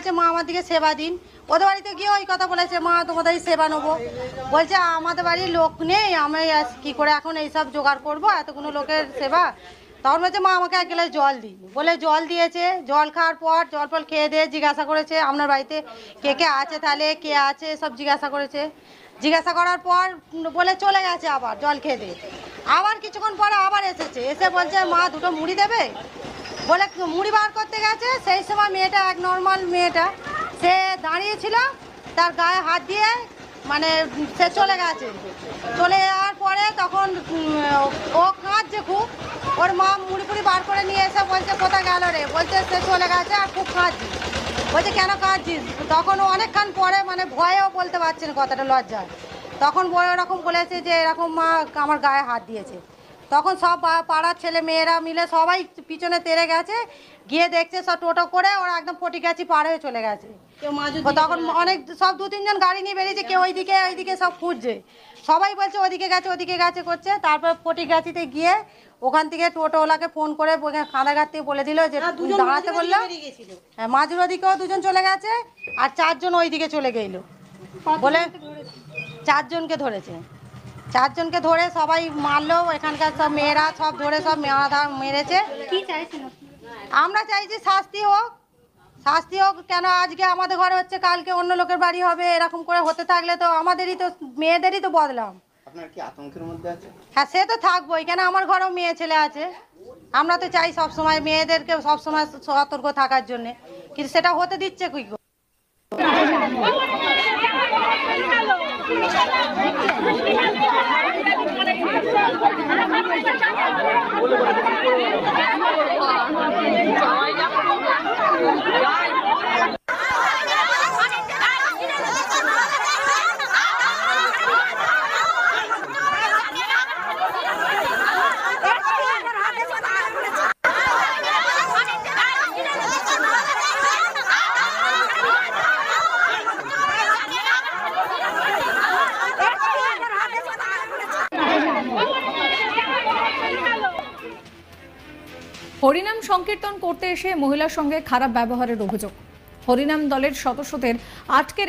বলছে মা আমার দিকে সেবা দিন। ওদের বাড়িতে গিয়ে ওই কথা বলেছে, মা তোমাদের সেবা নেবো। বলছে আমাদের বাড়ির লোক নেই, আমি কি করে এখন এইসব জোগাড় করবো, এতগুলো লোকের সেবা। তখন বলছে মা আমাকে এক গ্লাস জল দিন, বলে জল দিয়েছে। জল খাওয়ার পর জল ফল খেয়ে দিয়ে জিজ্ঞাসা করেছে আপনার বাড়িতে কে কে আছে, তাহলে কে আছে সব জিজ্ঞাসা করেছে। জিজ্ঞাসা করার পর বলে চলে গেছে, আবার জল খেয়ে দিয়ে। আবার কিছুক্ষণ পরে আবার এসেছে, এসে বলছে মা দুটো মুড়ি দেবে, বলে মুড়ি বার করতে গেছে। সেই সময় মেয়েটা, এক নর্মাল মেয়েটা, সে দাঁড়িয়েছিল, তার গায়ে হাত দিয়ে মানে সে চলে গেছে। চলে যাওয়ার পরে তখন ও কাঁদছে খুব। ওর মা মুড়ি ফুড়ি বার করে নিয়ে এসে বলছে কোথায় গেল রে, বলছে সে চলে গেছে আর খুব কাঁদছি। বলছে কেন কাঁদছিস? তখন ও অনেকক্ষণ পরে মানে ভয়েও বলতে পারছে না কথাটা, লজ্জায়। তখন ওরকম বলেছে যে এরকম মা আমার গায়ে হাত দিয়েছে। তখন সব পাড়ার ছেলে মেয়েরা মিলে সবাই পিছনে তেড়ে গেছে, গিয়ে দেখছে সব টোটো করে ওরা একদম ফটিগাছি পার হয়ে চলে গেছে। তখন অনেক সব 2-3 জন গাড়ি নিয়ে বেরিয়েছে, কেউ ওইদিকে ওইদিকে সব খুঁজছে। সবাই বলছে ওদিকে গেছে করছে। তারপর ফটিগাছিতে গিয়ে ওখান থেকে টোটোওয়ালাকে ফোন করে কাঁদাঘাট থেকে বলে দিল যে দাঁড়াতে বললো। হ্যাঁ, মাঝুর ওদিকেও 2জন চলে গেছে আর 4 জন ওইদিকে চলে গেল বলে 4 জনকে ধরেছে। 4 জনকে ধরে সবাই মারলো, এখানকার সব মেয়েরা সব ধরে সব মেরেছে। আমরা চাইছি শাস্তি হোক, শাস্তি হোক। কেন আজকে আমাদের ঘরে হচ্ছে, কালকে অন্য লোকের বাড়ি হবে, এরকম করে হতে থাকলে তো আমাদেরই তো, মেয়েদেরই তো বদলাম। আপনার কি আতঙ্কের মধ্যে আছে? হ্যাঁ, সে তো থাকবোই, কেন আমার ঘরেও মেয়ে ছেলে আছে। আমরা তো চাই সবসময় মেয়েদেরকে সবসময় সতর্ক থাকার জন্যে, কিন্তু সেটা হতে দিচ্ছে কি? হরিনাম সংকীর্তন করতে এসে মহিলার সঙ্গে খারাপ ব্যবহারের অভিযোগ। হরিনাম দলের সদস্যদের আটকে